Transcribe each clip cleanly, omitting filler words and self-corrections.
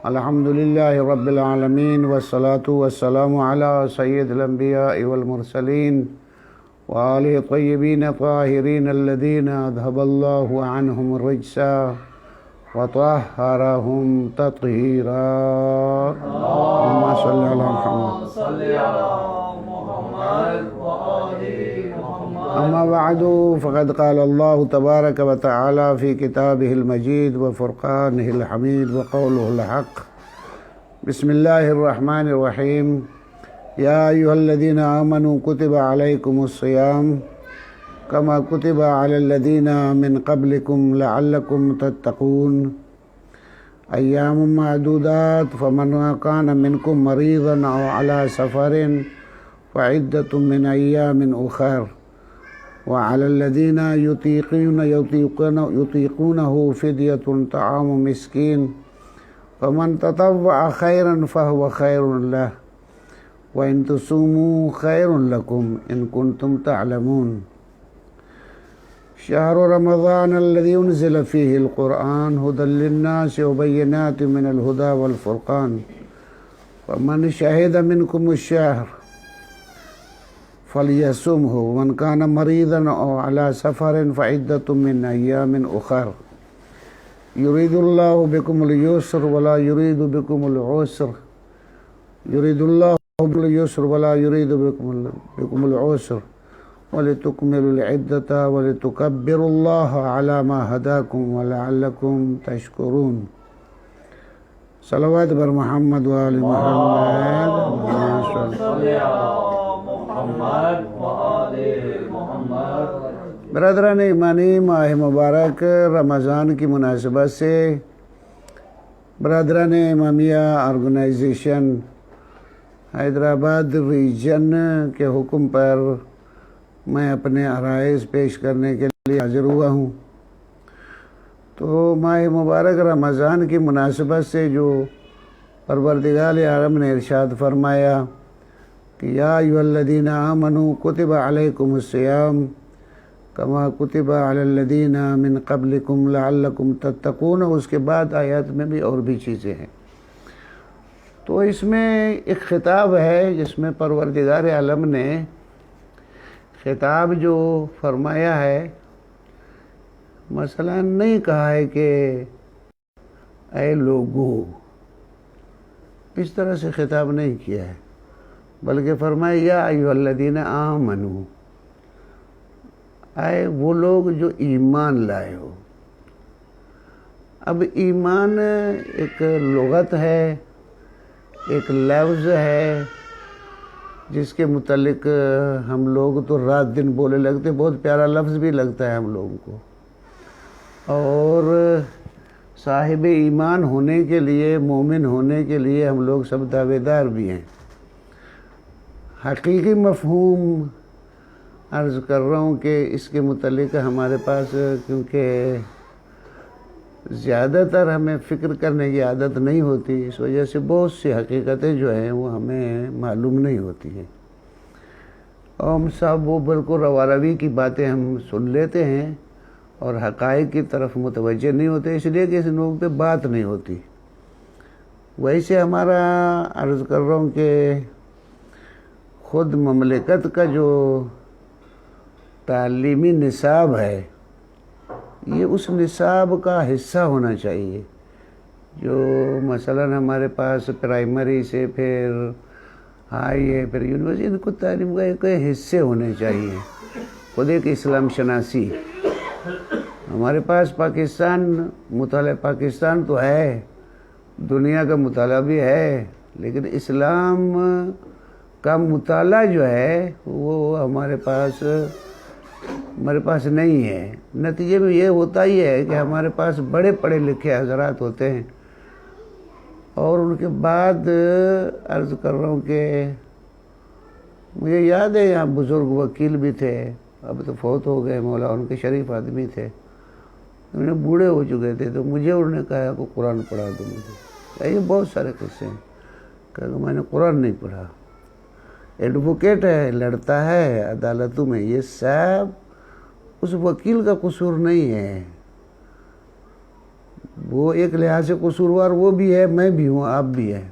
الحمد لله رب العالمين والصلاة والسلام على سيد الأنبياء والمرسلين وآله الطيبين الطاهرين الذين أذهب الله عنهم الرجس وطهرهم تطهيرا. اللهم صل على محمد. أما بعد فقد قال الله تبارك وتعالى في كتابه المجيد وفرقانه الحميد وقوله الحق. بسم الله الرحمن الرحيم. يا أيها الذين آمنوا كتب عليكم الصيام كما كتب على الذين من قبلكم لعلكم تتقون. أيام معدودات فمن كان منكم مريضا أو على سفر فعدة من أيام أخر وعلى الذين يطيقونه فدية طعام مسكين فمن تطوع خيرا فهو خير له وإن تصوموا خير لكم إن كنتم تعلمون. شهر رمضان الذي أنزل فيه القرآن هدى للناس وبينات من الهدى والفرقان فمن شهد منكم الشهر فليصمه ومن كان مريضا أو على سفر فعدة من أيام أخر يريد الله بكم اليسر ولا يريد بكم العسر يريد الله باليسر ولا يريد بكم العسر ولتكملوا العدة ولتكبروا الله على ما هداكم ولعلكم تشكرون. صلوات بر محمد وآل محمد. برادران ایمانی، ماہ مبارک رمضان کی مناسبت سے برادران امامیہ آرگنائزیشن حیدرآباد ریجن کے حکم پر میں اپنے عرائض پیش کرنے کے لیے حاضر ہوا ہوں. تو ماہ مبارک رمضان کی مناسبت سے جو پروردگار عالم نے ارشاد فرمایا کہ یا ایھا الذین آمنوا کتب علیکم الصیام کما کتب علی الذین من قبلکم لعلکم تتقون، اس کے بعد آیات میں بھی اور بھی چیزیں ہیں. تو اس میں ایک خطاب ہے جس میں پروردگار عالم نے خطاب جو فرمایا ہے، مثلا نہیں کہا ہے کہ اے لوگو، اس طرح سے خطاب نہیں کیا ہے، بلکہ فرمایا یا ایھا الذین آمنو، اے وہ لوگ جو ایمان لائے ہو. اب ایمان ایک لغت ہے، ایک لفظ ہے جس کے متعلق ہم لوگ تو رات دن بولے لگتے، بہت پیارا لفظ بھی لگتا ہے ہم لوگوں کو، اور صاحب ایمان ہونے کے لیے، مومن ہونے کے لیے ہم لوگ سب دعوے دار بھی ہیں. حقیقی مفہوم عرض کر رہا ہوں کہ اس کے متعلق ہمارے پاس کیونکہ زیادہ تر ہمیں فکر کرنے کی عادت نہیں ہوتی، اس وجہ سے بہت سی حقیقتیں جو ہیں وہ ہمیں معلوم نہیں ہوتی ہیں، اور ہم سب وہ بالکل رواروی کی باتیں ہم سن لیتے ہیں اور حقائق کی طرف متوجہ نہیں ہوتے، اس لیے کہ اس لوگوں پہ بات نہیں ہوتی. ویسے ہمارا عرض کر رہا ہوں کہ خود مملکت کا جو تعلیمی نصاب ہے، یہ اس نصاب کا حصہ ہونا چاہیے. جو مثلا ہمارے پاس پرائمری سے پھر ہائی ہے، پھر یونیورسٹی، ان کو تعلیم کے حصے ہونے چاہیے. خود ایک اسلام شناسی ہمارے پاس پاکستان، مطالعہ پاکستان تو ہے، دنیا کا مطالعہ بھی ہے، لیکن اسلام کا مطالعہ جو ہے وہ ہمارے پاس نہیں ہے. نتیجے میں یہ ہوتا ہی ہے کہ ہمارے پاس بڑے پڑھے لکھے حضرات ہوتے ہیں، اور ان کے بعد عرض کر رہا ہوں کہ مجھے یاد ہے یہاں بزرگ وکیل بھی تھے، اب تو فوت ہو گئے، مولا ان کے شریف آدمی تھے، انہیں بوڑھے ہو چکے تھے، تو مجھے انہوں نے کہا کہ قرآن پڑھا دو مجھے. یہ بہت سارے قصے ہیں کہ میں نے قرآن نہیں پڑھا. ایڈوکیٹ ہے، لڑتا ہے عدالتوں میں، یہ سب اس وکیل کا قصور نہیں ہے. وہ ایک لحاظ سے قصوروار وہ بھی ہے، میں بھی ہوں، آپ بھی ہیں،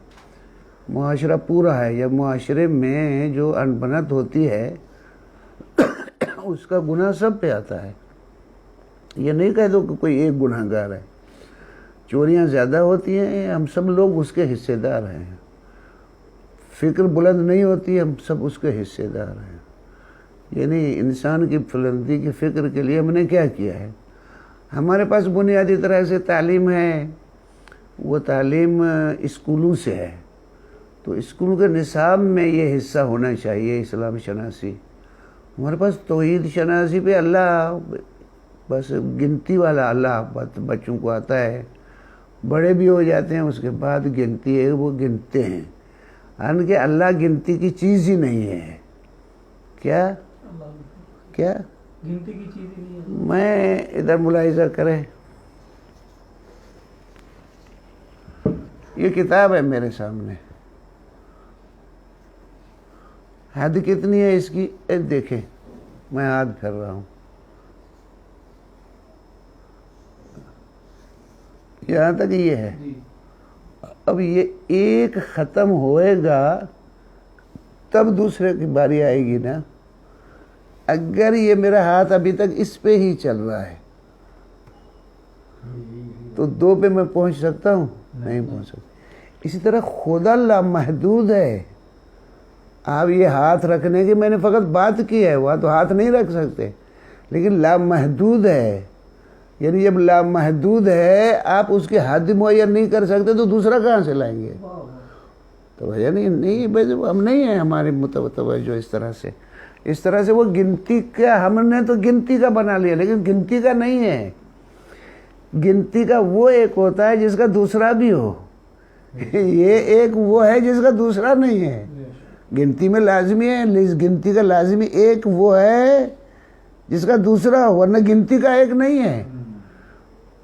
معاشرہ پورا ہے۔ یا معاشرے میں جو انبنت ہوتی ہے اس کا گناہ سب پہ آتا ہے۔ یہ نہیں کہہ دو کہ کوئی ایک گناہ گار ہے۔ چوریاں زیادہ ہوتی ہیں، ہم سب لوگ اس کے حصے دار ہیں۔ فکر بلند نہیں ہوتی، ہم سب اس کے حصے دار ہیں۔ یعنی انسان کی بلندی کی فکر کے لیے ہم نے کیا کیا ہے؟ ہمارے پاس بنیادی طرح سے تعلیم ہے، وہ تعلیم اسکولوں سے ہے، تو اسکول کے نصاب میں یہ حصہ ہونا چاہیے اسلام شناسی۔ ہمارے پاس توحید شناسی پہ اللہ بس گنتی والا اللہ بچوں کو آتا ہے، بڑے بھی ہو جاتے ہیں، اس کے بعد گنتی ہے، وہ گنتے ہیں، حالانکہ اللہ گنتی کی چیز ہی نہیں ہے۔ کیا گنتی کی چیز ہی نہیں ہے۔ میں ادھر ملاحظہ کریں، یہ کتاب ہے میرے سامنے، حد کتنی ہے اس کی؟ دیکھیں، میں ہاتھ پھیر رہا ہوں، یہاں تک یہ ہے۔ اب یہ ایک ختم ہوئے گا تب دوسرے کی باری آئے گی نا۔ اگر یہ میرا ہاتھ ابھی تک اس پہ ہی چل رہا ہے تو 2 پہ میں پہنچ سکتا ہوں؟ نہیں پہنچ سکتا۔ اسی طرح خدا لامحدود ہے۔ آپ یہ ہاتھ رکھنے کی میں نے فقط بات کی ہے، وہاں تو ہاتھ نہیں رکھ سکتے، لیکن لامحدود ہے۔ یعنی جب لامحدود ہے، آپ اس کی حد معین نہیں کر سکتے تو دوسرا کہاں سے لائیں گے؟ تو نہیں ہم نہیں ہیں، ہماری متوجہ اس طرح سے وہ گنتی کا، ہم نے تو گنتی کا بنا لیا، لیکن گنتی کا نہیں ہے۔ گنتی کا وہ ایک ہوتا ہے جس کا دوسرا بھی ہو، یہ ایک وہ ہے جس کا دوسرا نہیں ہے۔ گنتی میں لازمی ہے، گنتی کا لازمی ایک وہ ہے جس کا دوسرا ہو، ورنہ گنتی کا ایک نہیں ہے۔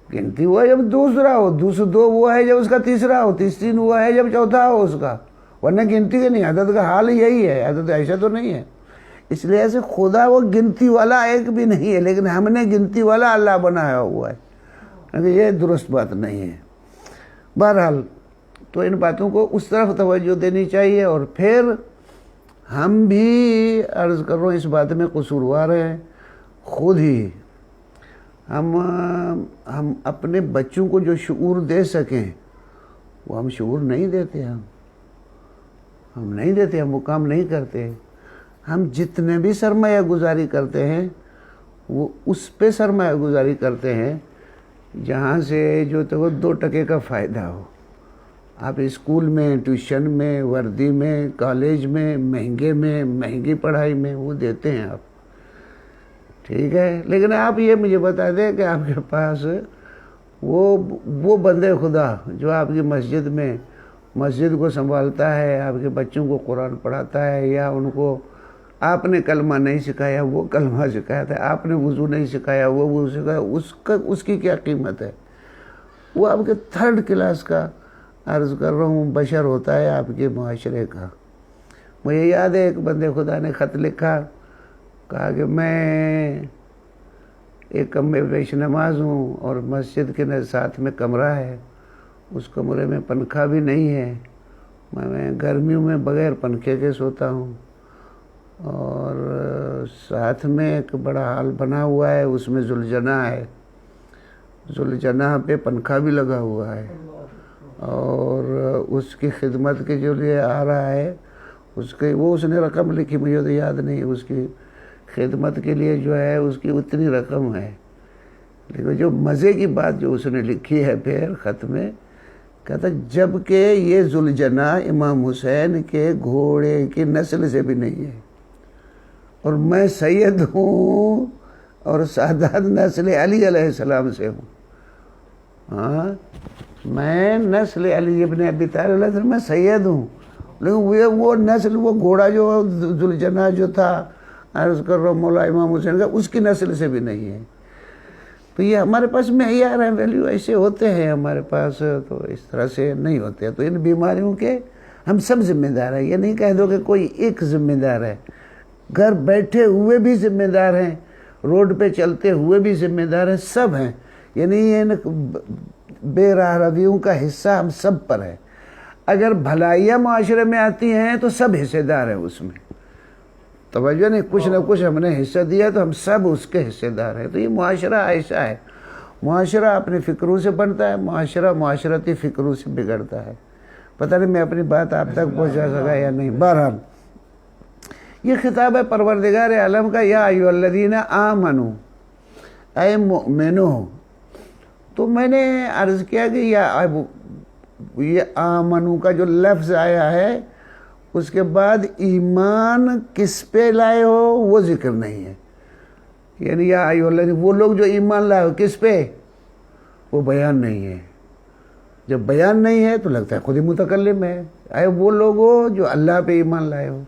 گنتی وہ ہے جب دوسرا ہو، 2 وہ ہے جب اس کا تیسرا ہو، 3 وہ ہے جب چوتھا ہو اس کا، ورنہ گنتی کا نہیں۔ عدد کا حال یہی ہے، عدد ایسا تو نہیں ہے۔ اس لیے ایسے خدا وہ گنتی والا ایک بھی نہیں ہے، لیکن ہم نے گنتی والا اللہ بنایا ہوا ہے، یہ درست بات نہیں ہے۔ بہرحال تو ان باتوں کو اس طرف توجہ دینی چاہیے، اور پھر ہم بھی عرض کر رہا ہوں اس بات میں قصوروار ہیں خود ہی۔ ہم اپنے بچوں کو جو شعور دے سکیں وہ ہم شعور نہیں دیتے، ہم نہیں دیتے، ہم وہ کام نہیں کرتے۔ ہم جتنے بھی سرمایہ گزاری کرتے ہیں وہ اس پہ سرمایہ گزاری کرتے ہیں جہاں سے جو تو 2 ٹکے کا فائدہ ہو۔ آپ اسکول میں، ٹیوشن میں، وردی میں، کالج میں، مہنگی پڑھائی میں وہ دیتے ہیں آپ، ٹھیک ہے، لیکن آپ یہ مجھے بتا دیں کہ آپ کے پاس وہ بندے خدا جو آپ کی مسجد کو سنبھالتا ہے، آپ کے بچوں کو قرآن پڑھاتا ہے، یا ان کو آپ نے کلمہ نہیں سکھایا وہ کلمہ سکھایا ہے، آپ نے وضو نہیں سکھایا وہ وضو سکھایا، اس کی کیا قیمت ہے؟ وہ آپ کے 3rd کلاس کا عرض کر رہا ہوں بشر ہوتا ہے آپ کے معاشرے کا۔ مجھے یاد ہے ایک بندے خدا نے خط لکھا، کہا کہ میں ایک کمرے پیش نماز ہوں اور مسجد کے ساتھ میں کمرہ ہے، اس کمرے میں پنکھا بھی نہیں ہے، میں گرمیوں میں بغیر پنکھے کے سوتا ہوں، اور ساتھ میں ایک بڑا ہال بنا ہوا ہے، اس میں ذوالجناح ہے، ذوالجناح پہ پنکھا بھی لگا ہوا ہے، اور اس کی خدمت کے جو لیے آ رہا ہے اس نے رقم لکھی، مجھے تو یاد نہیں، اس کی خدمت کے لیے جو ہے اس کی اتنی رقم ہے، لیکن جو مزے کی بات جو اس نے لکھی ہے پھر خط میں، کہتا جب کہ یہ ذوالجناح امام حسین کے گھوڑے کی نسل سے بھی نہیں ہے، اور میں سید ہوں اور سادات نسل علی علیہ السلام سے ہوں۔ ہاں، میں نسل علی ابن ابی طالب علیہ السلام میں سید ہوں، لیکن وہ نسل، وہ گھوڑا جو ذوالجناح جو تھا عرض کر رہا ہوں مولا امام حسین کا، اس کی نسل سے بھی نہیں ہے۔ تو یہ ہمارے پاس معیار ہے، ویلیو ایسے ہوتے ہیں ہمارے پاس، تو اس طرح سے نہیں ہوتے۔ تو ان بیماریوں کے ہم سب ذمہ دار ہیں، یہ نہیں کہہ دو کہ کوئی ایک ذمہ دار ہے، گھر بیٹھے ہوئے بھی ذمہ دار ہیں، روڈ پہ چلتے ہوئے بھی ذمہ دار ہیں، سب ہیں۔ یعنی بے راہ رویوں کا حصہ ہم سب پر ہے۔ اگر بھلائیاں معاشرے میں آتی ہیں تو سب حصے دار ہیں اس میں، توجہ نہیں، کچھ نہ کچھ ہم نے حصہ دیا تو ہم سب اس کے حصے دار ہیں۔ تو یہ معاشرہ ایسا ہے، معاشرہ اپنی فکروں سے بنتا ہے، معاشرہ معاشرتی فکروں سے بگڑتا ہے۔ پتہ نہیں میں اپنی بات آپ تک پہنچا سکا یا نہیں۔ بہرحال یہ خطاب ہے پروردگار عالم کا، یا ایھا الذین آمنو، اے مؤمنو۔ تو میں نے عرض کیا کہ یہ آمنو کا جو لفظ آیا ہے اس کے بعد ایمان کس پہ لائے ہو وہ ذکر نہیں ہے، یعنی یا ایھا الذین، وہ لوگ جو ایمان لائے ہو کس پہ، وہ بیان نہیں ہے۔ جب بیان نہیں ہے تو لگتا ہے خود ہی متکلم ہے۔ اے وہ لوگ ہو جو اللہ پہ ایمان لائے ہو،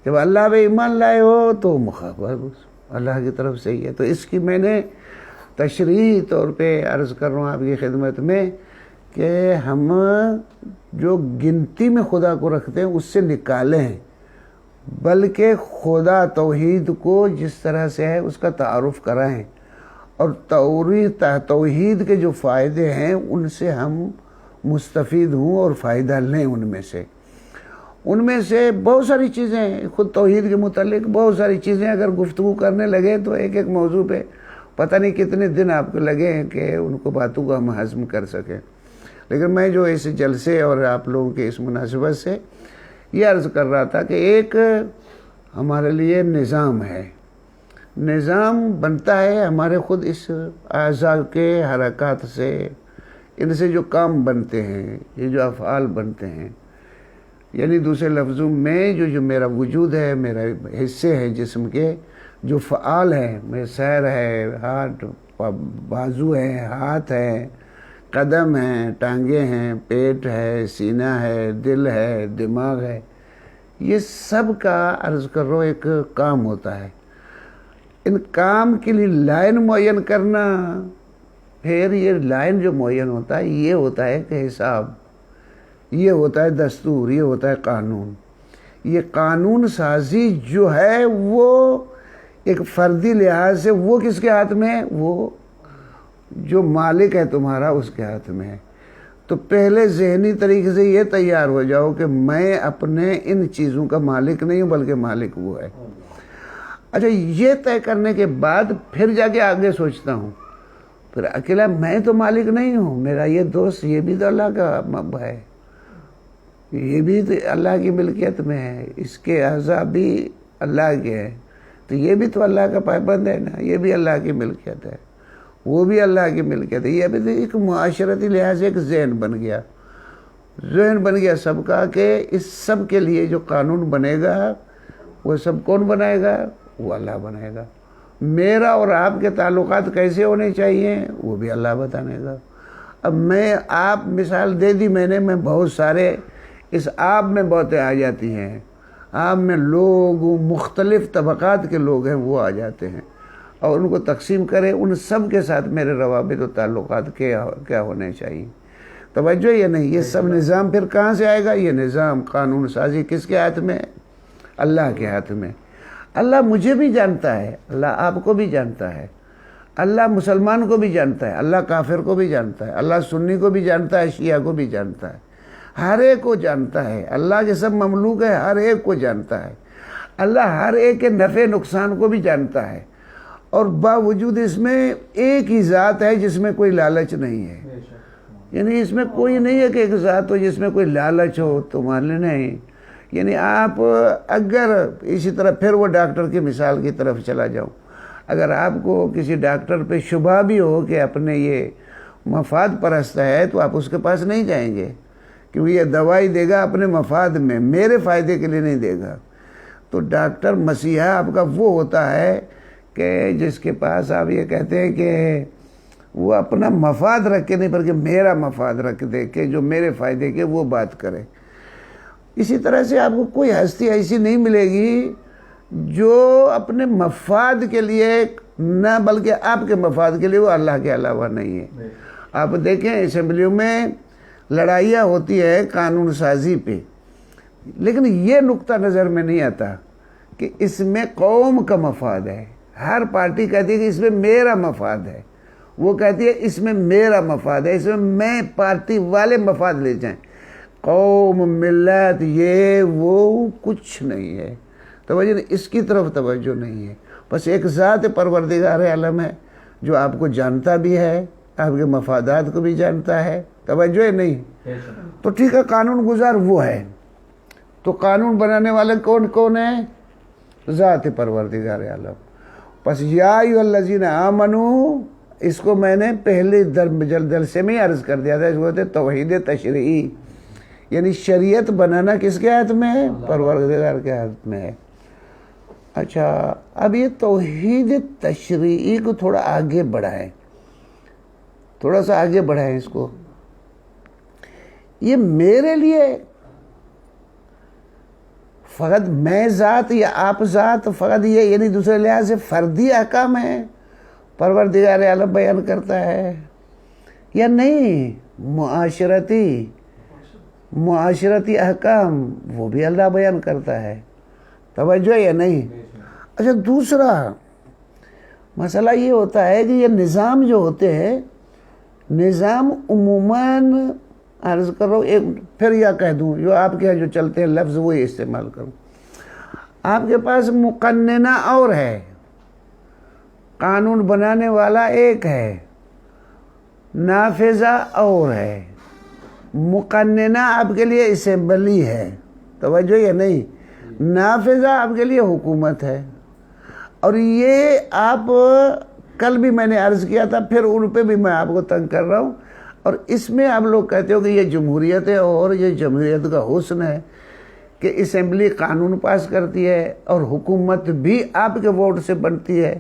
جب اللہ پہ ایمان لائے ہو تو مخاطب اللہ کی طرف سے ہی ہے۔ تو اس کی میں نے تشریحی طور پہ عرض کر رہا ہوں آپ کی خدمت میں کہ ہم جو گنتی میں خدا کو رکھتے ہیں اس سے نکالیں، بلکہ خدا توحید کو جس طرح سے ہے اس کا تعارف کرائیں، اور توحید کے جو فائدے ہیں ان سے ہم مستفید ہوں اور فائدہ لیں۔ ان میں سے بہت ساری چیزیں ہیں، خود توحید کے متعلق بہت ساری چیزیں اگر گفتگو کرنے لگے تو ایک ایک موضوع پہ پتہ نہیں کتنے دن آپ کو لگے ہیں کہ ان کو باتوں کو ہم ہضم کر سکیں۔ لیکن میں جو اس جلسے اور آپ لوگوں کے اس مناسبت سے یہ عرض کر رہا تھا کہ ایک ہمارے لیے نظام ہے، نظام بنتا ہے ہمارے خود اس اعضاء کے حرکات سے، ان سے جو کام بنتے ہیں، یہ جو افعال بنتے ہیں، یعنی دوسرے لفظوں میں جو میرا وجود ہے، میرا حصے ہیں جسم کے جو فعال ہیں، میں سیر ہے، ہاتھ بازو ہے، ہاتھ ہے، قدم ہیں، ٹانگیں ہیں، پیٹ ہے، سینہ ہے، دل ہے، دماغ ہے، یہ سب کا عرض کر رہا ہوں ایک کام ہوتا ہے۔ ان کام کے لیے لائن معین کرنا، پھر یہ لائن جو معین ہوتا ہے یہ ہوتا ہے کہ حساب، یہ ہوتا ہے دستور، یہ ہوتا ہے قانون۔ یہ قانون سازی جو ہے وہ ایک فردی لحاظ سے وہ کس کے ہاتھ میں ہے، وہ جو مالک ہے تمہارا اس کے ہاتھ میں ہے۔ تو پہلے ذہنی طریقے سے یہ تیار ہو جاؤ کہ میں اپنے ان چیزوں کا مالک نہیں ہوں بلکہ مالک وہ ہے۔ اچھا، یہ طے کرنے کے بعد پھر جا کے آگے سوچتا ہوں، پھر اکیلا میں تو مالک نہیں ہوں، میرا یہ دوست یہ بھی تو اللہ کا مب ہے، یہ بھی تو اللہ کی ملکیت میں ہے، اس کے اعضاء بھی اللہ کے ہیں، تو یہ بھی تو اللہ کا پابند ہے نا، یہ بھی اللہ کی ملکیت ہے، وہ بھی اللہ کی ملکیت ہے۔ یہ بھی تو ایک معاشرتی لحاظ سے ایک ذہن بن گیا سب کا کہ اس سب کے لیے جو قانون بنے گا وہ سب کون بنائے گا، وہ اللہ بنائے گا۔ میرا اور آپ کے تعلقات کیسے ہونے چاہیے وہ بھی اللہ بتانے گا۔ اب میں آپ مثال دے دی میں نے، میں بہت سارے اس آپ میں باتیں آ جاتی ہیں، آپ میں لوگ مختلف طبقات کے لوگ ہیں وہ آ جاتے ہیں، اور ان کو تقسیم کریں، ان سب کے ساتھ میرے روابط و تعلقات کیا ہونے چاہیے۔ توجہ یہ نہیں، یہ سب نظام پھر کہاں سے آئے گا؟ یہ نظام قانون سازی کس کے ہاتھ میں ہے؟ اللہ کے ہاتھ میں۔ اللہ مجھے بھی جانتا ہے، اللہ آپ کو بھی جانتا ہے، اللہ مسلمان کو بھی جانتا ہے، اللہ کافر کو بھی جانتا ہے، اللہ سنی کو بھی جانتا ہے، شیعہ کو بھی جانتا ہے، ہر ایک کو جانتا ہے۔ اللہ کے سب مملوک ہے، ہر ایک کو جانتا ہے۔ اللہ ہر ایک کے نفع نقصان کو بھی جانتا ہے، اور باوجود اس میں ایک ہی ذات ہے جس میں کوئی لالچ نہیں ہے، یعنی اس میں کوئی نہیں ہے کہ ایک ذات ہو جس میں کوئی لالچ ہو تمہارے نہیں۔ یعنی آپ اگر اسی طرح پھر وہ ڈاکٹر کی مثال کی طرف چلا جاؤں، اگر آپ کو کسی ڈاکٹر پہ شبہ بھی ہو کہ اپنے یہ مفاد پرست ہے تو آپ اس کے پاس نہیں جائیں گے، کیونکہ یہ دوائی دے گا اپنے مفاد میں، میرے فائدے کے لیے نہیں دے گا۔ تو ڈاکٹر مسیحا آپ کا وہ ہوتا ہے کہ جس کے پاس آپ یہ کہتے ہیں کہ وہ اپنا مفاد رکھ کے نہیں بلکہ میرا مفاد رکھ دے کہ جو میرے فائدے کے وہ بات کرے۔ اسی طرح سے آپ کو کوئی ہستی ایسی نہیں ملے گی جو اپنے مفاد کے لیے نہ بلکہ آپ کے مفاد کے لیے، وہ اللہ کے علاوہ نہیں ہے۔ آپ دیکھیں اسمبلیوں میں لڑائیاں ہوتی ہے قانون سازی پہ، لیکن یہ نقطہ نظر میں نہیں آتا کہ اس میں قوم کا مفاد ہے۔ ہر پارٹی کہتی ہے کہ اس میں میرا مفاد ہے، وہ کہتی ہے اس میں میرا مفاد ہے، اس میں میں پارٹی والے مفاد لے جائیں۔ قوم، ملت، یہ وہ کچھ نہیں ہے، توجہ نہیں، اس کی طرف توجہ نہیں ہے۔ بس ایک ذات پروردگار عالم ہے جو آپ کو جانتا بھی ہے، آپ کے مفادات کو بھی جانتا ہے، توجہ ہے نہیں؟ تو ٹھیک ہے، قانون گزار وہ ہے، تو قانون بنانے والے کون کون ہیں؟ ذات پروردگار عالم۔ پس یا ایھا الذین آمنو، اس کو میں نے پہلے جلسے میں ہی عرض کر دیا تھا، اس کو کہتے ہیں توحید تشریعی، یعنی شریعت بنانا کس کے ہاتھ میں ہے؟ پروردگار کے ہاتھ میں ہے۔ اچھا، اب یہ توحید تشریعی کو تھوڑا آگے بڑھائیں، تھوڑا سا آگے بڑھائیں اس کو۔ یہ میرے لیے فقط میں ذات یا آپ ذات فقط یہ یعنی دوسرے لحاظ سے فردی احکام ہیں پروردگار عالم بیان کرتا ہے، یا نہیں معاشرتی احکام وہ بھی اللہ بیان کرتا ہے، توجہ یا نہیں؟ اچھا، دوسرا مسئلہ یہ ہوتا ہے کہ یہ نظام جو ہوتے ہیں، نظام عموماً عرض کر رہا ہوں، ایک پھر یا کہہ دوں جو آپ کے جو چلتے ہیں لفظ وہی استعمال کروں، آپ کے پاس مقننہ اور ہے، قانون بنانے والا ایک ہے، نافذہ اور ہے۔ مقننہ آپ کے لیے اسمبلی ہے، توجہ یا نہیں؟ نافذہ آپ کے لیے حکومت ہے۔ اور یہ آپ کل بھی میں نے عرض کیا تھا، پھر ان پہ بھی میں آپ کو تنگ کر رہا ہوں، اور اس میں آپ لوگ کہتے ہو کہ یہ جمہوریت ہے، اور یہ جمہوریت کا حسن ہے کہ اسمبلی قانون پاس کرتی ہے اور حکومت بھی آپ کے ووٹ سے بنتی ہے،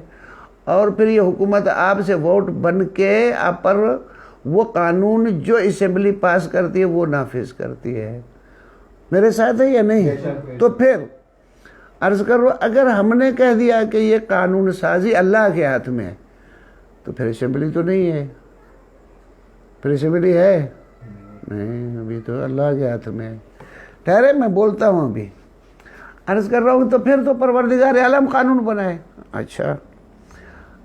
اور پھر یہ حکومت آپ سے ووٹ بن کے آپ پر وہ قانون جو اسمبلی پاس کرتی ہے وہ نافذ کرتی ہے۔ میرے ساتھ ہے یا نہیں؟ تو پھر عرض کرو، اگر ہم نے کہہ دیا کہ یہ قانون سازی اللہ کے ہاتھ میں ہے، تو پھر اسمبلی تو نہیں ہے، پھر اسمبلی ہے نہیں، ابھی تو اللہ کے ہاتھ میں ہے۔ ٹھہرے، میں بولتا ہوں، ابھی عرض کر رہا ہوں، تو پھر تو پروردگار عالم قانون بنائے۔ اچھا،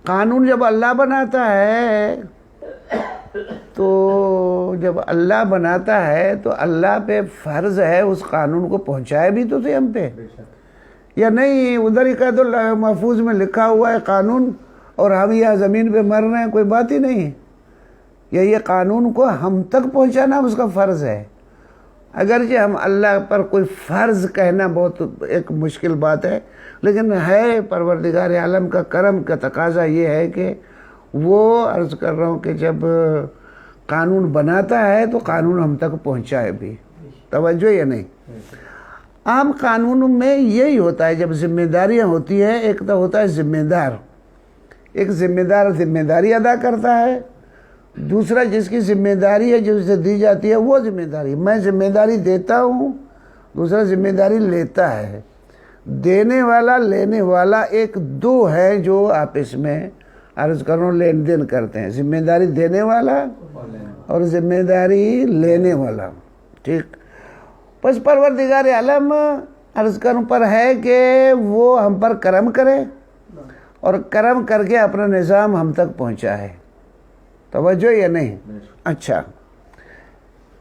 قانون جب اللہ بناتا ہے، تو جب اللہ بناتا ہے تو اللہ پہ فرض ہے اس قانون کو پہنچائے بھی تو تھے ہم پہ، یا نہیں؟ ادھر ہی کہہ دو محفوظ میں لکھا ہوا ہے قانون، اور ہم یہاں زمین پہ مر رہے ہیں، کوئی بات ہی نہیں، یا یہ قانون کو ہم تک پہنچانا اس کا فرض ہے۔ اگرچہ ہم اللہ پر کوئی فرض کہنا بہت ایک مشکل بات ہے، لیکن ہے پروردگار عالم کا کرم کا تقاضا یہ ہے کہ وہ عرض کر رہا ہوں کہ جب قانون بناتا ہے تو قانون ہم تک پہنچائے بھی، توجہ یا نہیں؟ عام قانون میں یہی ہوتا ہے، جب ذمہ داریاں ہوتی ہیں، ایک تو ہوتا ہے ذمہ دار، ایک ذمہ دار ذمہ داری ادا کرتا ہے، دوسرا جس کی ذمہ داری ہے جو اسے دی جاتی ہے وہ ذمہ داری، میں ذمہ داری دیتا ہوں، دوسرا ذمہ داری لیتا ہے۔ دینے والا لینے والا ایک دو ہے جو آپس میں عرض کروں لین دین کرتے ہیں، ذمہ داری دینے والا اور ذمہ داری لینے والا، ٹھیک؟ بس پروردگار عالم عرض کروں پر ہے کہ وہ ہم پر کرم کرے اور کرم کر کے اپنا نظام ہم تک پہنچائے، توجہ یا نہیں؟ اچھا،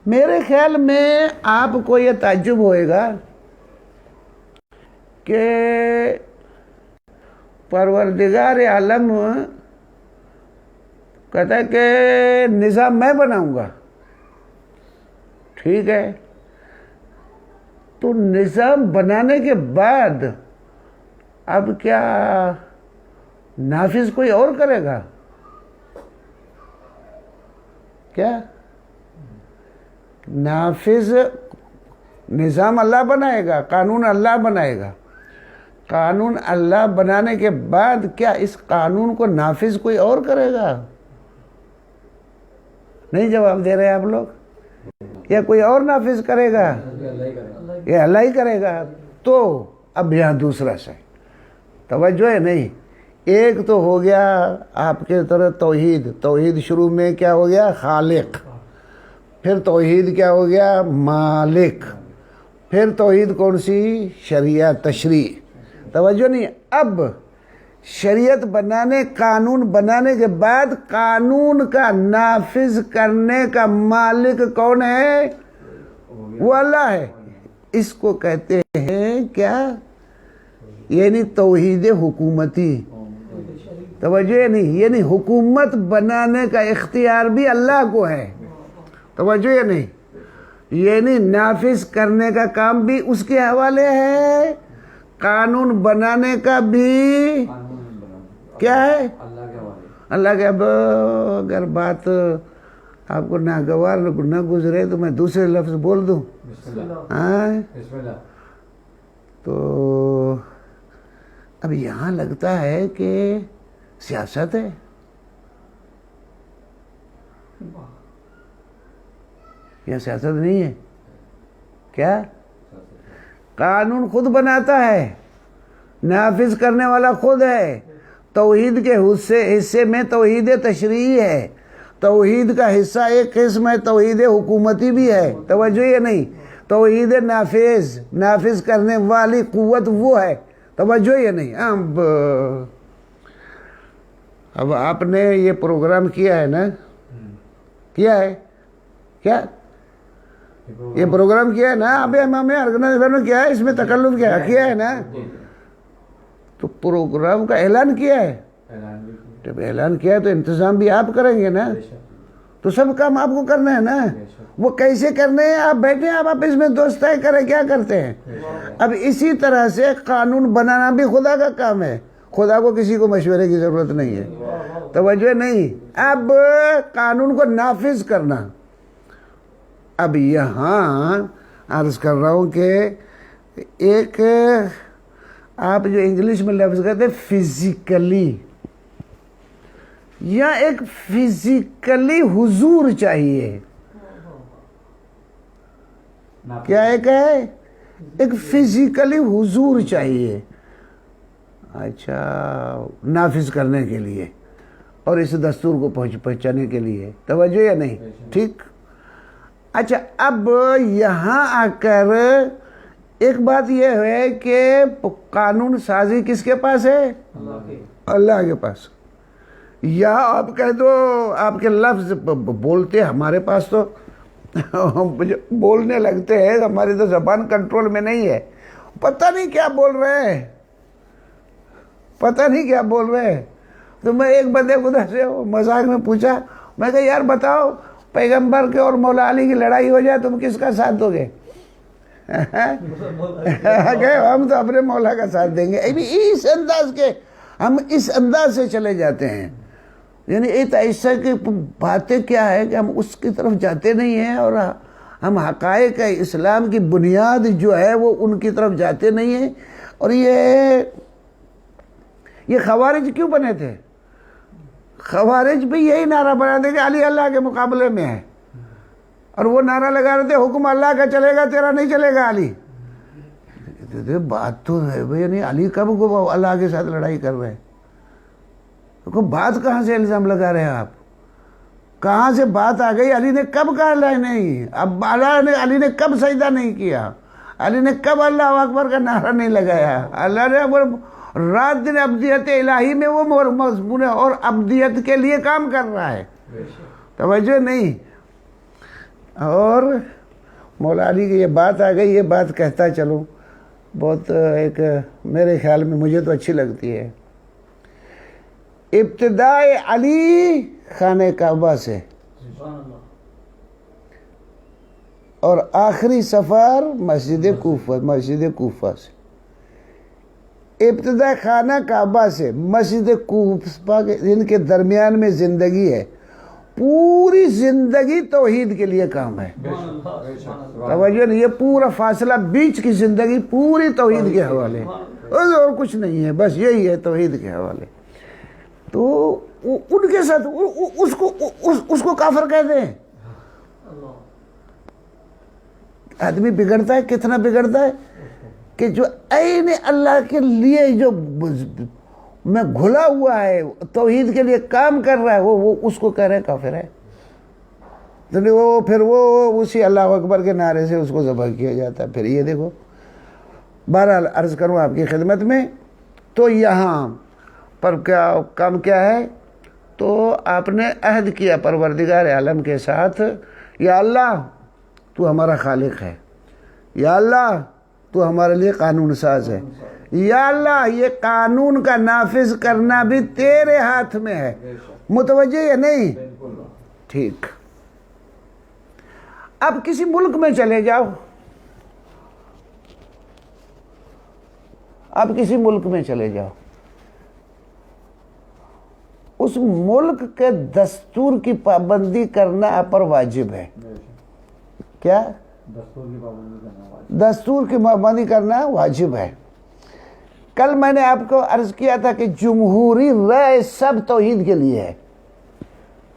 میرے خیال میں آپ کو یہ تعجب ہوئے گا کہ پروردگار عالم کہتا ہے کہ نظام میں بناؤں گا، ٹھیک ہے، تو نظام بنانے کے بعد اب کیا نافذ کوئی اور کرے گا؟ کیا نافذ؟ نظام اللہ بنائے گا، قانون اللہ بنائے گا، قانون اللہ بنانے کے بعد کیا اس قانون کو نافذ کوئی اور کرے گا؟ نہیں جواب دے رہے آپ لوگ، یا کوئی اور نافذ کرے گا؟ یہ اللہ ہی کرے گا۔ تو اب یہاں دوسرا سے توجہ ہے نہیں؟ ایک تو ہو گیا آپ کے طرح توحید، توحید شروع میں کیا ہو گیا؟ خالق، پھر توحید کیا ہو گیا؟ مالک، پھر توحید کون سی؟ شریعہ تشریع، توجہ نہیں؟ اب شریعت بنانے، قانون بنانے کے بعد قانون کا نافذ کرنے کا مالک کون ہے؟ وہ اللہ ہے۔ اس کو کہتے ہیں کیا؟ یعنی توحید حکومتی۔ توجہ ہے نہیں؟ یعنی حکومت بنانے کا اختیار بھی اللہ کو ہے۔ توجہ ہے نہیں؟ یعنی نافذ کرنے کا کام بھی اس کے حوالے ہے، قانون بنانے کا بھی کیا ہے؟ اللہ کے۔ اب اگر بات آپ کو ناگوار نہ گزرے تو میں دوسرے لفظ بول دوں۔ تو اب یہاں لگتا ہے کہ سیاست ہے۔ یہ سیاست نہیں ہے کیا؟ قانون خود بناتا ہے، نافذ کرنے والا خود ہے۔ توحید کے حصے میں توحید تشریعی ہے، توحید کا حصہ ایک قسم ہے توحید حکومتی بھی ہے۔ توجہ یہ نہیں؟ توحید نافذ کرنے والی قوت وہ ہے۔ توجہ یہ نہیں؟ اب آپ نے یہ پروگرام کیا ہے نا، کیا ہے کیا؟ یہ پروگرام کیا ہے نا، ابھی ہمیں آرگنائزر نے کیا ہے، اس میں تکلف کیا ہے نا، تو پروگرام کا اعلان کیا ہے۔ جب اعلان کیا ہے تو انتظام بھی آپ کریں گے نا، تو سب کام آپ کو کرنا ہے نا۔ وہ کیسے کرنے ہیں؟ آپ بیٹھے آپ اس میں دوست طے کریں کیا کرتے ہیں۔ اب اسی طرح سے قانون بنانا بھی خدا کا کام ہے، خدا کو کسی کو مشورے کی ضرورت نہیں ہے۔ توجہ نہیں؟ اب قانون کو نافذ کرنا۔ اب یہاں عرض کر رہا ہوں کہ ایک آپ جو انگلش میں لفظ کہتے ہیں فزیکلی، یا ایک فزیکلی حضور چاہیے۔ کیا ایک فزیکلی حضور چاہیے، اچھا، نافذ کرنے کے لیے اور اس دستور کو پہنچانے کے لیے۔ توجہ یا نہیں؟ ٹھیک۔ اچھا، اب یہاں آ کر ایک بات یہ ہے کہ قانون سازی کس کے پاس ہے؟ اللہ کے پاس۔ یا آپ کہہ دو، آپ کے لفظ بولتے ہمارے پاس تو بولنے لگتے ہیں، ہماری تو زبان کنٹرول میں نہیں ہے، پتہ نہیں کیا بول رہے ہیں، پتہ نہیں کیا بول رہے ہیں۔ تو میں ایک بندے خدا سے مذاق میں پوچھا، میں کہا یار بتاؤ، پیغمبر کے اور مولا علی کی لڑائی ہو جائے تم کس کا ساتھ دو گے؟ ہم تو اپنے مولا کا ساتھ دیں گے۔ اس انداز کے ہم اس انداز سے چلے جاتے ہیں، یعنی ایک ایسا کہ باتیں کیا ہے کہ ہم اس کی طرف جاتے نہیں ہیں، اور ہم حقائق اسلام کی بنیاد جو ہے وہ ان کی طرف جاتے نہیں ہیں۔ اور یہ خوارج کیوں بنے تھے؟ خوارج بھی یہی نعرہ بنا دے کہ علی اللہ کے مقابلے میں ہے، اور وہ نعرہ لگا رہے تھے حکم اللہ کا چلے گا، تیرا نہیں چلے گا علی۔ بات تو ہے یعنی علی کب کو اللہ کے ساتھ لڑائی کر رہے ہیں؟ بات کہاں سے الزام لگا رہے ہیں آپ؟ کہاں سے بات آ گئی؟ علی نے کب کہا اللہ نہیں؟ اب علی نے کب سجدہ نہیں کیا؟ علی نے کب اللہ اکبر کا نعرہ نہیں لگایا؟ اللہ نے رات دن ابدیت الہی میں وہ مضمون ہے، اور ابدیت کے لیے کام کر رہا ہے۔ توجہ نہیں؟ اور مولا علی کی یہ بات آ گئی، یہ بات کہتا چلوں، بہت ایک میرے خیال میں مجھے تو اچھی لگتی ہے۔ ابتداء علی خانہ کعبہ سے، اور آخری سفر مسجد کوفہ سے۔ ابتداء خانہ کعبہ سے مسجد کوفہ ان کے درمیان میں زندگی ہے، پوری زندگی توحید کے لیے کام ہے۔ توجہ نہیں؟ یہ پورا فاصلہ بیچ کی زندگی پوری توحید کے حوالے، اور کچھ نہیں ہے، بس یہی ہے توحید کے حوالے۔ تو ان کے ساتھ اس کو کافر کہتے ہیں۔ آدمی بگڑتا ہے، کتنا بگڑتا ہے کہ جو عین اللہ کے لیے جو میں گھلا ہوا ہے، توحید کے لیے کام کر رہا ہے، وہ اس کو کہہ رہے کافر ہے۔ تو پھر وہ اسی اللہ اکبر کے نعرے سے اس کو ذبح کیا جاتا ہے۔ پھر یہ دیکھو، بہرحال عرض کروں آپ کی خدمت میں، تو یہاں پر کام کیا ہے؟ تو آپ نے عہد کیا پروردگار عالم کے ساتھ، یا اللہ تو ہمارا خالق ہے، یا اللہ تو ہمارے لیے قانون ساز ہے، یا اللہ یہ قانون کا نافذ کرنا بھی تیرے ہاتھ میں ہے۔ متوجہ یا نہیں؟ ٹھیک۔ اب کسی ملک میں چلے جاؤ، اب کسی ملک میں چلے جاؤ، اس ملک کے دستور کی پابندی کرنا آپ پر واجب ہے۔ کیا؟ دستور کی پابندی کرنا واجب ہے۔ کل میں نے آپ کو عرض کیا تھا کہ جمہوری رائے سب توحید کے لیے ہے۔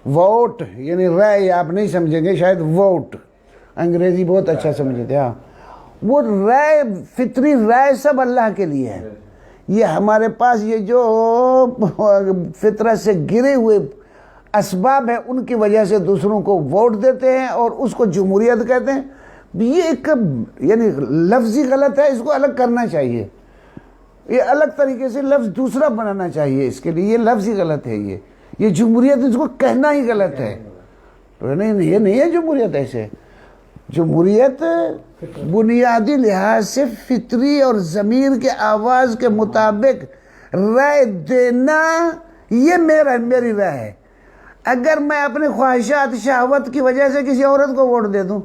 ووٹ یعنی رائے آپ نہیں سمجھیں گے شاید، ووٹ انگریزی بہت اچھا سمجھتے ہیں، وہ رائے فطری رائے سب اللہ کے لیے ہے۔ یہ ہمارے پاس یہ جو فطرت سے گرے ہوئے اسباب ہیں ان کی وجہ سے دوسروں کو ووٹ دیتے ہیں اور اس کو جمہوریت کہتے ہیں۔ یہ ایک یعنی لفظی غلط ہے، اس کو الگ کرنا چاہیے، یہ الگ طریقے سے لفظ دوسرا بنانا چاہیے اس کے لیے۔ یہ لفظی غلط ہے، یہ جمہوریت اس کو کہنا ہی غلط ہے۔ نہیں، یہ نہیں ہے جمہوریت ایسے۔ جمہوریت بنیادی لحاظ سے فطری اور ضمیر کے آواز کے مطابق رائے دینا، یہ میری رائے ہے۔ اگر میں اپنے خواہشات شہوت کی وجہ سے کسی عورت کو ووٹ دے دوں،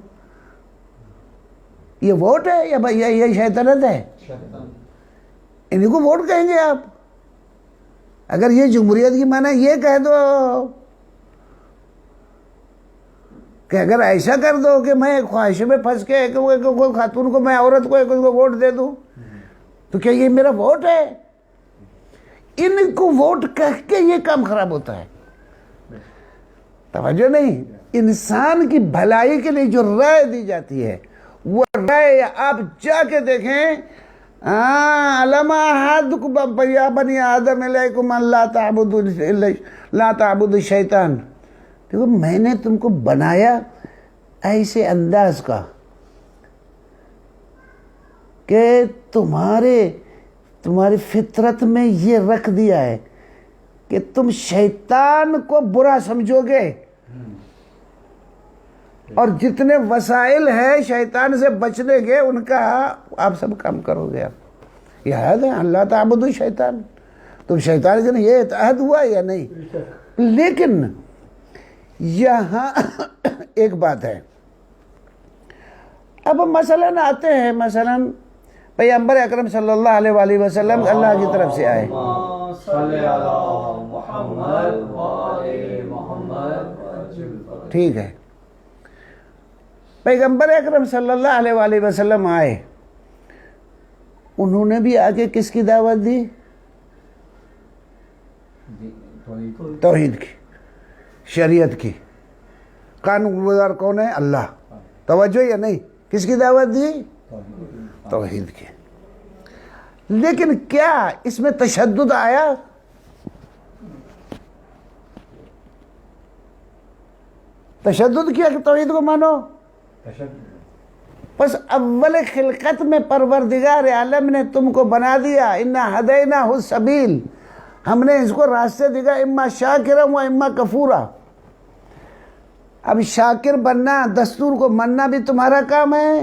یہ ووٹ ہے یا بھائی یہ شیطنت ہے؟ انہیں کو ووٹ کہیں گے آپ؟ اگر یہ جمہوریت کی معنی یہ کہہ دو کہ اگر ایسا کر دو کہ میں خواہش میں پھنس کے کوئی خاتون کو، میں عورت کو ووٹ دے دوں، تو کیا یہ میرا ووٹ ہے؟ ان کو ووٹ کہہ کے یہ کام خراب ہوتا ہے۔ توجہ نہیں؟ انسان کی بھلائی کے لیے جو رائے دی جاتی ہے، وہ رائے آپ جا کے دیکھیں، علما احدکم یا بنی آدم علیکم لا تعبدوا الشیطان۔ دیکھو میں نے تم کو بنایا ایسے انداز کا کہ تمہاری فطرت میں یہ رکھ دیا ہے کہ تم شیطان کو برا سمجھو گے، اور جتنے وسائل ہیں شیطان سے بچنے کے ان کا آپ سب کام کرو گے۔ آپ یہ عہد ہے، اللہ تعبدوا الشیطان، تم شیطان سے یہ عہد ہوا یا نہیں؟ لیکن یہاں ایک بات ہے، اب مثلاً آتے ہیں، مثلاً پیغمبر اکرم صلی اللہ علیہ وآلہ وسلم اللہ کی طرف سے آئے، ٹھیک ہے، پیغمبر اکرم صلی اللہ علیہ وآلہ وسلم آئے، انہوں نے بھی آگے کس کی دعوت دی؟ توحید کی، شریعت کی۔ قانون گزار کون ہے؟ اللہ۔ توجہ یا نہیں؟ کس کی دعوت دی؟ توحید کی۔ لیکن کیا اس میں تشدد آیا؟ تشدد کیا کہ توحید کو مانو؟ بس اول خلقت میں پروردگار عالم نے تم کو بنا دیا، انا ہدیناہ السبیل، ہم نے اس کو راستے دکھا، اما شاکرا و اما کفورا۔ اب شاکر بننا، دستور کو ماننا بھی تمہارا کام ہے،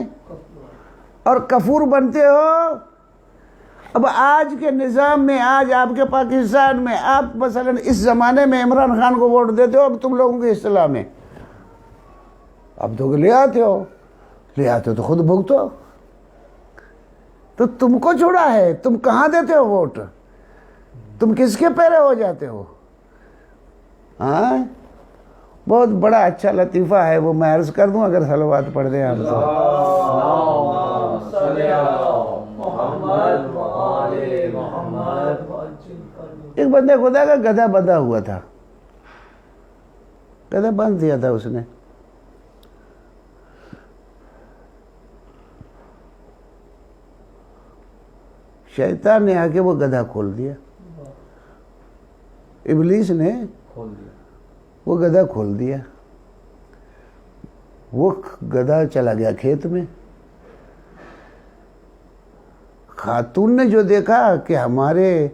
اور کفور بنتے ہو۔ اب آج کے نظام میں، آج آپ کے پاکستان میں، آپ مثلا اس زمانے میں عمران خان کو ووٹ دیتے ہو، اب تم لوگوں کی اصطلاح میں اب تو لے آتے ہو تو خود بھگتو، تو تم کو چھوڑا ہے، تم کہاں دیتے ہو ووٹ؟ تم کس کے پیرے ہو جاتے ہو؟ ہاں، بہت بڑا اچھا لطیفہ ہے، وہ میں عرض کر دوں اگر صلوات پڑھ دیں آپ تو۔ ایک بندے خدا کا گدھا بندھا ہوا تھا، گدھا باندھ دیا تھا اس نے، شیطان نے آ کے وہ گدھا کھول دیا، ابلیس نے وہ گدھا کھول دیا، وہ گدھا چلا گیا کھیت میں۔ خاتون نے جو دیکھا کہ ہمارے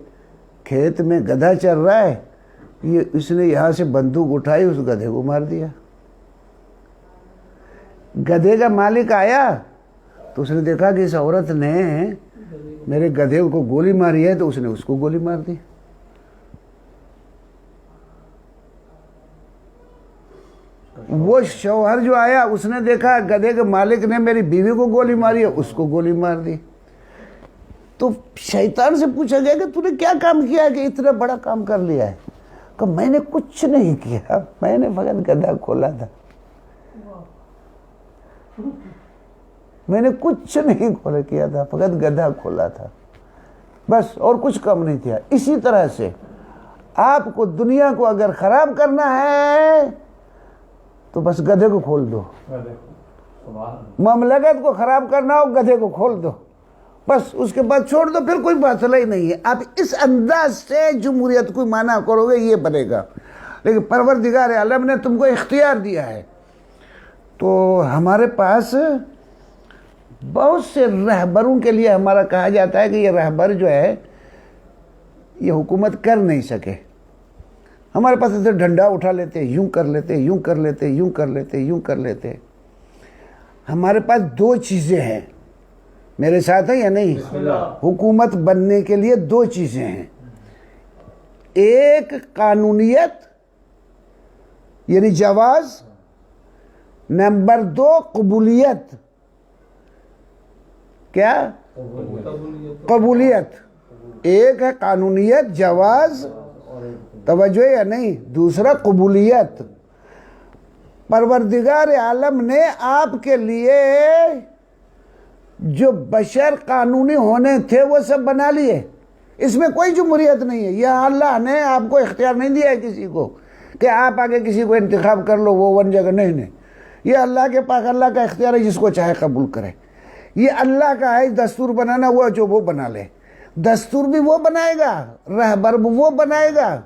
کھیت میں گدھا چل رہا ہے، اس نے یہاں سے بندوق اٹھائی، اس گدھے کو مار دیا۔ گدھے کا مالک آیا تو اس نے دیکھا کہ اس عورت نے میرے گدھے کو گولی ماری ہے، تو اس نے اس کو گولی مار دی۔ وہ شوہر جو آیا اس نے دیکھا گدھے کے مالک نے میری بیوی کو گولی ماری ہے، اس کو گولی مار دی۔ تو شیطان سے پوچھا گیا کہ تو نے کیا کام کیا کہ اتنا بڑا کام کر لیا ہے؟ کہ میں نے کچھ نہیں کیا، میں نے فقط گدھا کھولا تھا، میں نے کچھ نہیں کیا تھا، فقط گدھا کھولا تھا بس، اور کچھ کام نہیں کیا۔ اسی طرح سے آپ کو دنیا کو اگر خراب کرنا ہے تو بس گدھے کو کھول دو، مملکت کو خراب کرنا ہو گدھے کو کھول دو بس، اس کے بعد چھوڑ دو، پھر کوئی مسئلہ ہی نہیں ہے۔ آپ اس انداز سے جمہوریت کو مانا کرو گے یہ بنے گا، لیکن پروردگار عالم نے تم کو اختیار دیا ہے۔ تو ہمارے پاس بہت سے رہبروں کے لیے ہمارا کہا جاتا ہے کہ یہ رہبر جو ہے یہ حکومت کر نہیں سکے۔ ہمارے پاس ایسے ڈنڈا اٹھا لیتے، یوں کر لیتے، یوں کر لیتے، یوں کر لیتے، یوں کر لیتے۔ ہمارے پاس دو چیزیں ہیں، میرے ساتھ ہیں یا نہیں؟ حکومت بننے کے لیے دو چیزیں ہیں، ایک قانونیت یعنی جواز، نمبر دو قبولیت۔ کیا؟ قبولیت۔ ایک ہے قانونیت، جواز، توجہ یا نہیں، دوسرا قبولیت۔ پروردگار عالم نے آپ کے لیے جو بشر قانونی ہونے تھے وہ سب بنا لیے، اس میں کوئی جمہوریت نہیں ہے۔ یہ اللہ نے آپ کو اختیار نہیں دیا ہے کسی کو کہ آپ آگے کسی کو انتخاب کر لو وہ بن جائے گا، نہیں، یہ اللہ کے پاس اللہ کا اختیار ہے، جس کو چاہے قبول کرے۔ یہ اللہ کا ہے، دستور بنانا ہوا جو وہ بنا لے، دستور بھی وہ بنائے گا، رہبر بھی وہ بنائے گا،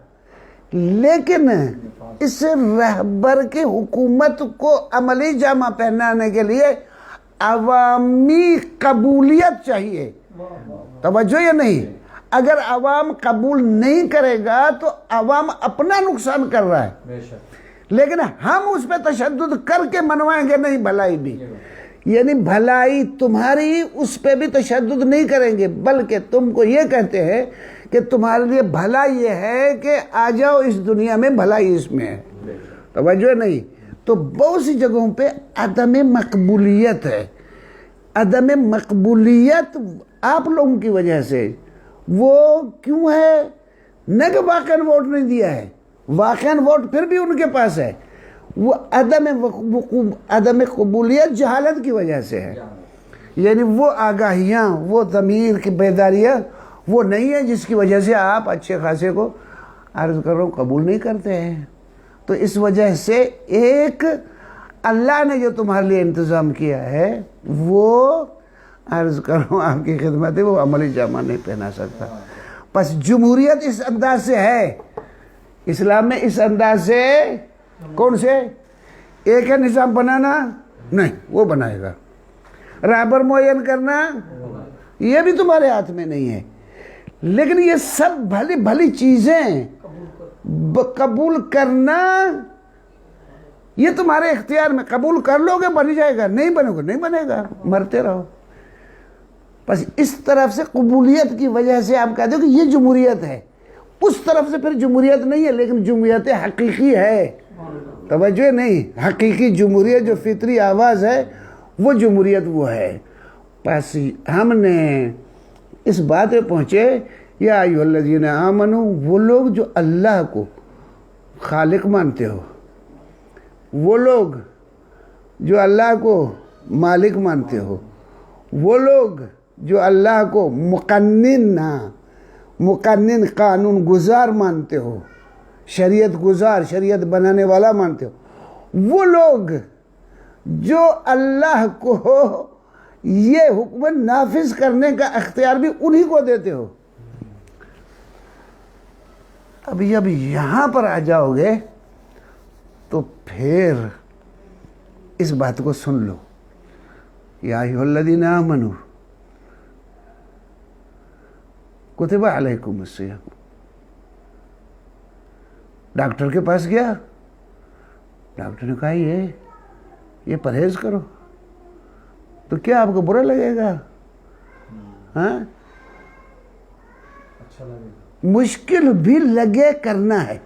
لیکن اس رہبر کی حکومت کو عملی جامہ پہنانے کے لیے عوامی قبولیت چاہیے، توجہ یا نہیں؟ اگر عوام قبول نہیں کرے گا تو عوام اپنا نقصان کر رہا ہے، لیکن ہم اس پہ تشدد کر کے منوائیں گے نہیں بھلائی بھی، یعنی بھلائی تمہاری اس پہ بھی تشدد نہیں کریں گے، بلکہ تم کو یہ کہتے ہیں کہ تمہارے لیے بھلا یہ ہے کہ آ جاؤ اس دنیا میں، بھلائی اس میں ہے، توجہ نہیں؟ تو بہت سی جگہوں پہ عدم مقبولیت ہے۔ عدم مقبولیت آپ لوگوں کی وجہ سے، وہ کیوں ہے؟ نہ کہ واقعاً ووٹ نہیں دیا ہے، واقعاً ووٹ پھر بھی ان کے پاس ہے، وہ عدم قبولیت جہالت کی وجہ سے ہے، یعنی وہ آگاہیاں، وہ ضمیر کی بیداریاں وہ نہیں ہے جس کی وجہ سے آپ اچھے خاصے کو عرض کر رہا ہوں قبول نہیں کرتے ہیں۔ تو اس وجہ سے ایک اللہ نے جو تمہارے لیے انتظام کیا ہے وہ عرض کر رہا ہوں آپ کی خدمت ہے، وہ عملی جامہ نہیں پہنا سکتا۔ پس جمہوریت اس انداز سے ہے، اسلام میں اس انداز سے کون سے؟ ایک ہے نظام بنانا، نہیں وہ بنائے گا، رہبر معین کرنا یہ بھی تمہارے ہاتھ میں نہیں ہے، لیکن یہ سب بھلی بھلی چیزیں قبول کرنا یہ تمہارے اختیار میں، قبول کر لو گے بن جائے گا، نہیں بنو گے نہیں بنے گا، مرتے رہو۔ بس اس طرف سے قبولیت کی وجہ سے آپ کہتے ہو کہ یہ جمہوریت ہے، اس طرف سے پھر جمہوریت نہیں ہے، لیکن جمہوریت حقیقی ہے، توجہ نہیں؟ حقیقی جمہوریت جو فطری آواز ہے وہ جمہوریت وہ ہے۔ بس ہم نے اس بات پہ پہنچے، یا ایھا الذین آمنوا، وہ لوگ جو اللہ کو خالق مانتے ہو، وہ لوگ جو اللہ کو مالک مانتے ہو، وہ لوگ جو اللہ کو مقنن قانون گزار مانتے ہو، شریعت گزار، شریعت بنانے والا مانتے ہو، وہ لوگ جو اللہ کو یہ حکم نافذ کرنے کا اختیار بھی انہی کو دیتے ہو۔ ابھی اب یہاں پر آ جاؤ گے تو پھر اس بات کو سن لو، یا ایھا الذین آمنوا کتب علیکم الصیام، ڈاکٹر کے پاس گیا، ڈاکٹر نے کہا یہ پرہیز کرو، تو کیا آپ کو برا لگے گا؟ ہاں، مشکل بھی لگے کرنا ہے،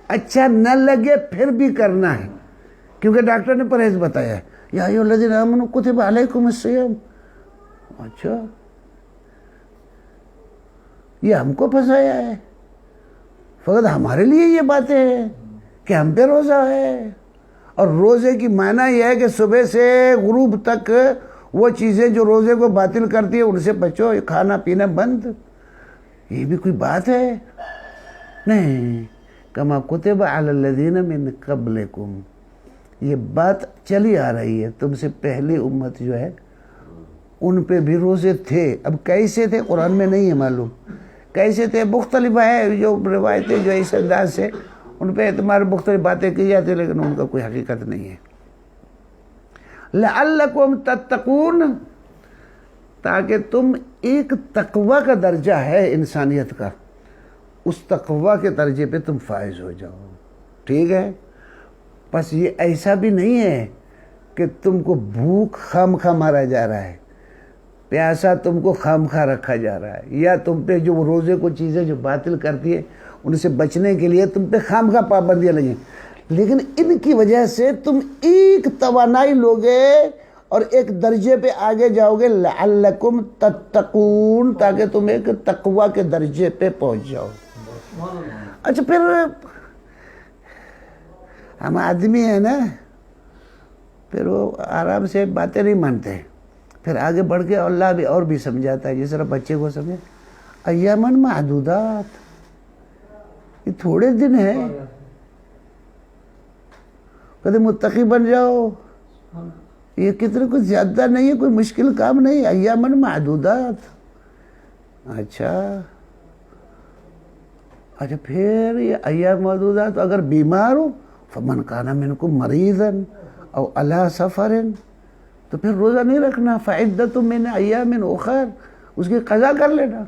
اچھا نہ لگے پھر بھی کرنا ہے، کیونکہ ڈاکٹر نے پرہیز بتایا ہے، یا ایھا الذین آمنوا کتب علیکم الصیام۔ اچھا، یہ ہم کو پھنسایا ہے، فقط ہمارے لیے یہ باتیں ہیں کہ ہم پہ روزہ ہے، اور روزے کی معنی یہ ہے کہ صبح سے غروب تک وہ چیزیں جو روزے کو باطل کرتی ہے ان سے بچو، کھانا پینا بند۔ یہ بھی کوئی بات ہے؟ نہیں، کما کتب علی الذین من قبلکم، یہ بات چلی آ رہی ہے، تم سے پہلی امت جو ہے ان پہ بھی روزے تھے، اب کیسے تھے قرآن میں نہیں ہے معلوم، کیسے تھے مختلف ہے، جو روایتیں جو اس انداز سے ان پہ اعتماد مختلف باتیں کی جاتی ہیں، لیکن ان کا کوئی حقیقت نہیں ہے۔ لعلکم تتقون، تاکہ تم ایک تقوی کا درجہ ہے انسانیت کا، اس تقوی کے درجے پہ تم فائز ہو جاؤ، ٹھیک ہے؟ بس یہ ایسا بھی نہیں ہے کہ تم کو بھوک خامخواہ مارا جا رہا ہے، پیاسا تم کو خامخواہ رکھا جا رہا ہے، یا تم پہ جو روزے کو چیزیں جو باطل کرتی ہے ان سے بچنے کے لیے تم پہ خامخواہ پابندیاں لگیں، لیکن ان کی وجہ سے تم ایک توانائی لوگے اور ایک درجے پہ آگے جاؤ گے، لعلکم تتقون، تاکہ تم ایک تقوی کے درجے پہ پہنچ جاؤ۔ اچھا، پھر ہم آدمی ہیں نا، پھر وہ آرام سے باتیں نہیں مانتے، پھر آگے بڑھ کے اللہ بھی اور بھی سمجھاتا ہے، جس طرح بچے کو سمجھے، ایامن معدودات، یہ تھوڑے دن ہیں، کہتے متقی بن جاؤ، یہ کتنے کچھ زیادہ نہیں ہے، کوئی مشکل کام نہیں، ایامن معدودات۔ اچھا پھر یہ ایام معدودات، اگر بیمار ہو فمن کان منکم مریضا او علی سفر، تو پھر روزہ نہیں رکھنا، فعدۃ من ایام اخر، اس کی قضا کر لینا،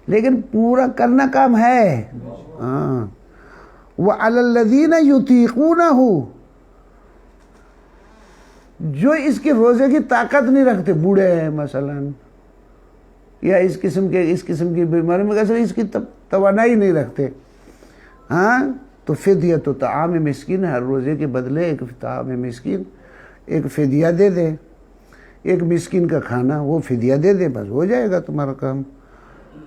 لیکن پورا کرنا کام ہے۔ ہاں، وعلی الذین یطیقونہ، جو اس کی روزے کی طاقت نہیں رکھتے، بوڑھے ہیں مثلا، یا اس قسم کی بیماری میں اس کی توانائی نہیں رکھتے، ہاں، تو فدیۃ طعام مسکین، ہر روزے کے بدلے ایک طعام مسکین، ایک فدیہ دے دے، ایک مسکین کا کھانا، وہ فدیہ دے دے، بس ہو جائے گا تمہارا کام۔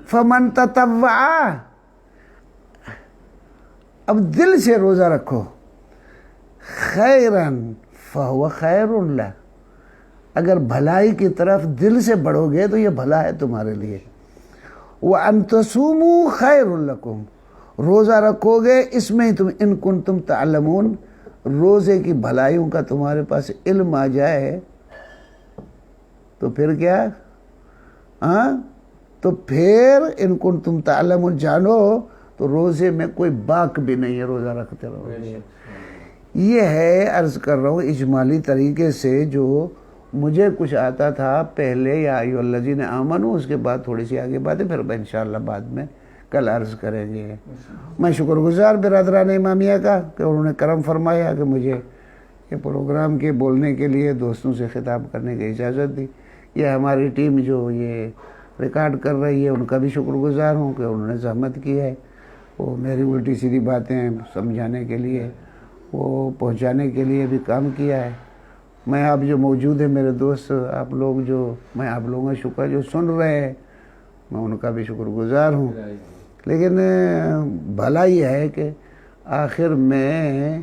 فمن تطوع، اب دل سے روزہ رکھو، خیرن فہو خیر لہ، اگر بھلائی کی طرف دل سے بڑھو گے تو یہ بھلا ہے تمہارے لیے۔ وَأَن تَصُومُوا خَيْرٌ لَكُمْ، روزہ رکھو گے اس میں تم ان کنتم تعلمون، روزے کی بھلائیوں کا تمہارے پاس علم آ جائے تو پھر کیا؟ تو پھر ان کنتم تعلمون، جانو تو روزے میں کوئی باک بھی نہیں ہے، روزہ رکھتے رہو گے۔ یہ ہے، عرض کر رہا ہوں اجمالی طریقے سے، جو مجھے کچھ آتا تھا پہلے، یا ایھا الذین آمنوا، اس کے بعد تھوڑی سی آگے باتیں پھر انشاءاللہ بعد میں کل عرض کریں گے۔ میں شکر گزار برادران امامیہ کا کہ انہوں نے کرم فرمایا کہ مجھے یہ پروگرام کے بولنے کے لیے دوستوں سے خطاب کرنے کی اجازت دی۔ یہ ہماری ٹیم جو یہ ریکارڈ کر رہی ہے ان کا بھی شکر گزار ہوں کہ انہوں نے زحمت کی ہے، وہ میری الٹی سیدھی باتیں سمجھانے کے لیے، وہ پہنچانے کے لیے بھی کام کیا ہے۔ میں آپ جو موجود ہیں میرے دوست، آپ لوگ جو، میں آپ لوگوں کا شکر جو سن رہے ہیں، میں ان کا بھی شکر گزار ہوں، لیکن بھلا یہ ہے کہ آخر میں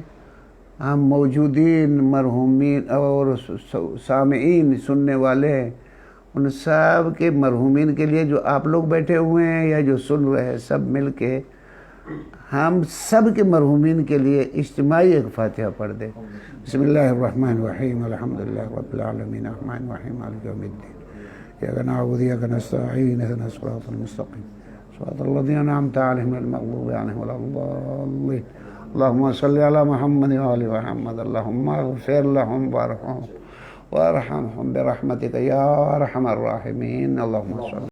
ہم موجودین، مرحومین اور سامعین، سننے والے ہیں، ان سب کے مرحومین کے لیے جو آپ لوگ بیٹھے ہوئے ہیں یا جو سن رہے ہیں، سب مل کے ہم سب کے مرحومین کے لیے اجتماعی ایک فاتحہ پڑھ دیں۔ بسم اللہ الرحمن الرحیم، الحمدللہ رب العالمین، الرحمن الرحیم، مالک یوم الدین، ایاک نعبد و ایاک نستعین، اهدنا الصراط المستقیم، صراط الذین انعمت علیہم غیر المغضوب علیہم ولا الضالین، اللهم صل علی محمد وآل محمد، اللهم اغفر لهم وارحمهم برحمتك یا ارحم الراحمین، اللهم صل